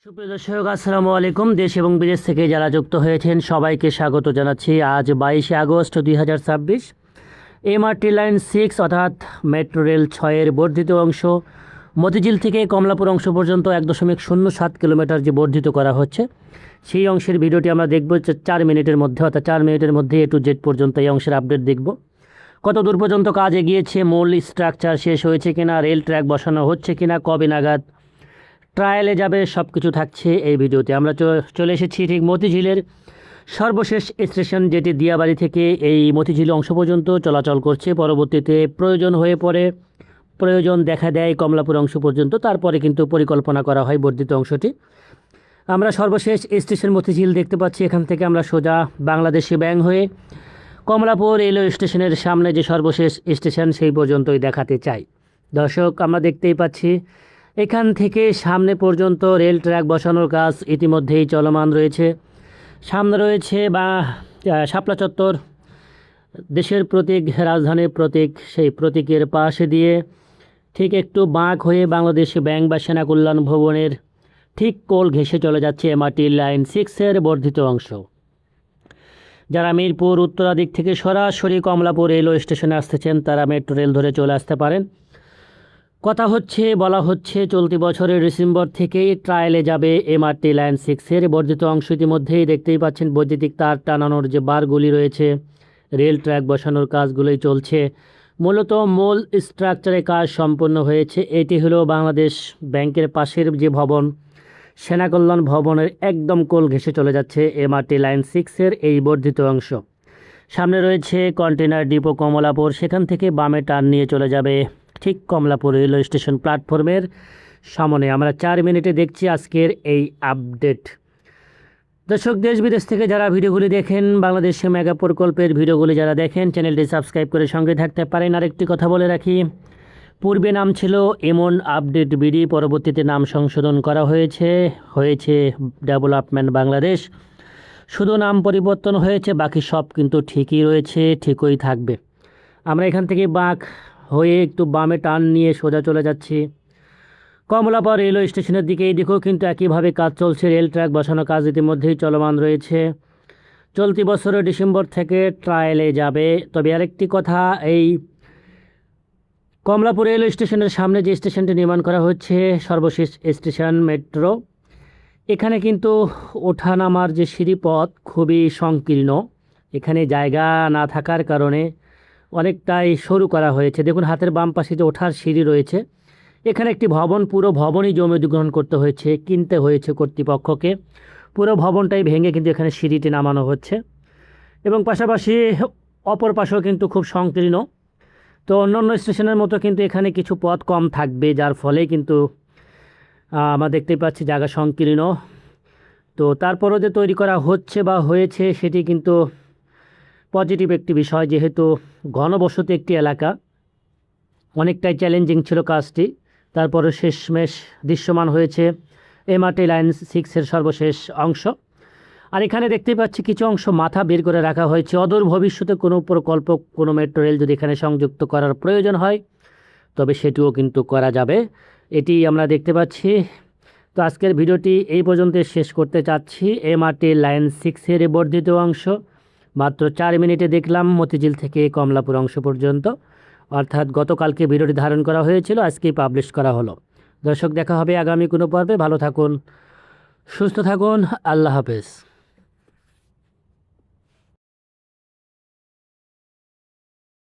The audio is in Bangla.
সুপ্রিয় দর্শক, আসসালামু আলাইকুম। দেশ এবং বিদেশ থেকে যারা যুক্ত হয়েছেন সবাইকে স্বাগত জানাচ্ছি। আজ 22শে আগস্ট 2026 এমআরটি লাইন 6 অর্থাৎ মেট্রো রেল 6-এর বর্ধিত অংশ মতিঝিল থেকে কমলাপুর অংশ পর্যন্ত 1.07 কিলোমিটার যে বর্ধিত করা হচ্ছে, সেই অংশের ভিডিওটি আমরা দেখব 4 মিনিটের মধ্যে, অর্থাৎ 4 মিনিটের মধ্যে A to Z পর্যন্ত এই অংশের আপডেট দেখব। কত দূর পর্যন্ত কাজ এগিয়েছে, মূল স্ট্রাকচার শেষ হয়েছে কিনা, রেল ট্র্যাক বসানো হচ্ছে কিনা, কবে নাগাদ ট্রায়ালে যাবে, সব কিছু থাকছে এই ভিডিওতে। আমরা চলে এসেছি ঠিক মতিঝিলের সর্বশেষ স্টেশন, যেটি দিয়াবাড়ি থেকে এই মতিঝিল অংশ পর্যন্ত চলাচল করছে। পরবর্তীতে প্রয়োজন দেখা দেয় কমলাপুর অংশ পর্যন্ত, তারপরে কিন্তু পরিকল্পনা করা হয় বর্ধিত অংশটি। আমরা সর্বশেষ স্টেশন মতিঝিল দেখতে পাচ্ছি। এখান থেকে আমরা সোজা বাংলাদেশি ব্যাংক হয়ে কমলাপুর রেলওয়ে স্টেশনের সামনে যে সর্বশেষ স্টেশন, সেই পর্যন্তই দেখাতে চাই। দর্শক, আমরা দেখতেই পাচ্ছি এখান থেকে সামনে পর্যন্ত রেল ট্র্যাক বসানোর কাজ ইতিমধ্যেই চলমান রয়েছে। সামনে রয়েছে শাপলা চত্বর, দেশের প্রতীক, রাজধানীর প্রতীক। সেই প্রতীকের পাশে দিয়ে ঠিক একটু বাঁক হয়ে বাংলাদেশি ব্যাংক বা সেনা কল্যাণ ভবনের ঠিক কোল ঘেঁষে চলে যাচ্ছে এমআরটি লাইন 6-এর বর্ধিত অংশ। যারা মিরপুর উত্তরা দিক থেকে সরাসরি কমলাপুর রেলওয়ে স্টেশনে আসতেছেন, তারা মেট্রো রেল ধরে চলে আসতে পারেন। বলা হচ্ছে চলতি বছরের ডিসেম্বর থেকেই ট্রায়ালে যাবে এমআরটি লাইন 6-এর বর্ধিত অংশ। ইতিমধ্যেই দেখতেই পাচ্ছেন বৈদ্যুতিক তার টানানোর যে বারগুলি রয়েছে, রেল ট্র্যাক বসানোর কাজগুলোই চলছে। মূলত মূল স্ট্রাকচারে কাজ সম্পন্ন হয়েছে। এটি হলো বাংলাদেশ ব্যাংকের পাশের যে ভবন, সেনা কল্যাণ ভবনের একদম কোল ঘেঁষে চলে যাচ্ছে এমআরটি লাইন 6-এর এই বর্ধিত অংশ। সামনে রয়েছে কন্টেনার ডিপো কমলাপুর, সেখান থেকে বামে টার্ন নিয়ে চলে যাবে ঠিক কমলাপুর রেলওয়ে স্টেশন প্ল্যাটফর্মের সামনে। আমরা 4 মিনিটে দেখছি আজকের এই আপডেট। দর্শক, দেশ বিদেশ থেকে যারা ভিডিওগুলি দেখেন, বাংলাদেশে মেগা প্রকল্পের ভিডিওগুলি যারা দেখেন, চ্যানেলটি সাবস্ক্রাইব করে সঙ্গে থাকতে পারেন। আরেকটি কথা বলে রাখি, পূর্বে নাম ছিল এমন আপডেট বিডি, পরবর্তীতে নাম সংশোধন করা হয়েছে ডেভেলপমেন্ট বাংলাদেশ। শুধু নাম পরিবর্তন হয়েছে, বাকি সব কিন্তু ঠিকই রয়েছে, ঠিকই থাকবে। আমরা এখান থেকে বাঁক হয়ে একটু বামে টার্ন নিয়ে সোজা চলে যাচ্ছি কমলাপুর রেলওয়ে স্টেশনের দিকে। এই দিকেও কিন্তু একইভাবে কাজ চলছে, রেল ট্র্যাক বসানো কাজ ইতিমধ্যেই চলমান রয়েছে। চলতি বছরের ডিসেম্বর থেকে ট্রায়ালে যাবে। তবে আরেকটি কথা, এই কমলাপুর রেলওয়ে স্টেশনের সামনে যে স্টেশনটি নির্মাণ করা হচ্ছে, সর্বশেষ স্টেশন মেট্রো, এখানে কিন্তু ওঠা নামার যে সিঁড়িপথ খুবই সংকীর্ণ। এখানে জায়গা না থাকার কারণে অনেকটাই সরু করা হয়েছে। দেখুন, হাতের বাম পাশে যে ওঠার সিঁড়ি রয়েছে, এখানে একটি ভবন, পুরো ভবনই জমি অধিগ্রহণ কিনতে হয়েছে কর্তৃপক্ষকে। পুরো ভবনটাই ভেঙে কিন্তু এখানে সিঁড়িটি নামানো হচ্ছে, এবং পাশাপাশি অপর পাশেও কিন্তু খুব সংকীর্ণ। তো অন্যান্য স্টেশনের মতো কিন্তু এখানে কিছু পথ কম থাকবে, যার ফলে কিন্তু আমরা দেখতেই পাচ্ছি জায়গা সংকীর্ণ। তো তারপরও যে তৈরি করা হচ্ছে বা হয়েছে, সেটি কিন্তু পজিটিভ একটি বিষয়, যেহেতু ঘনবসতি একটি এলাকা। অনেকটাই চ্যালেঞ্জিং ছিল কাজটি, তারপরে শেষমেশ দৃশ্যমান হয়েছে এমআরটি লাইন 6-এর সর্বশেষ অংশ। আর এখানে দেখতেই পাচ্ছি কিছু অংশ মাথা বের করে রাখা হয়েছে। অদূর ভবিষ্যতে কোনো প্রকল্প, কোনো মেট্রো রেল যদি এখানে সংযুক্ত করার প্রয়োজন হয়, তবে সেটিও কিন্তু করা যাবে, এটি আমরা দেখতে পাচ্ছি। তো আজকের ভিডিওটি এই পর্যন্ত শেষ করতে চাচ্ছি। এমআরটি লাইন 6-এর বর্ধিত অংশ মাত্র 4 মিনিটে দেখলাম মতিঝিল থেকে কমলাপুর অংশ পর্যন্ত, অর্থাৎ গতকালকে ভিডিওটি ধারণ করা হয়েছিল, আজকেই পাবলিশ করা হলো। দর্শক, দেখা হবে আগামী কোনো পর্বে। ভালো থাকুন, সুস্থ থাকুন, আল্লাহ হাফেজ।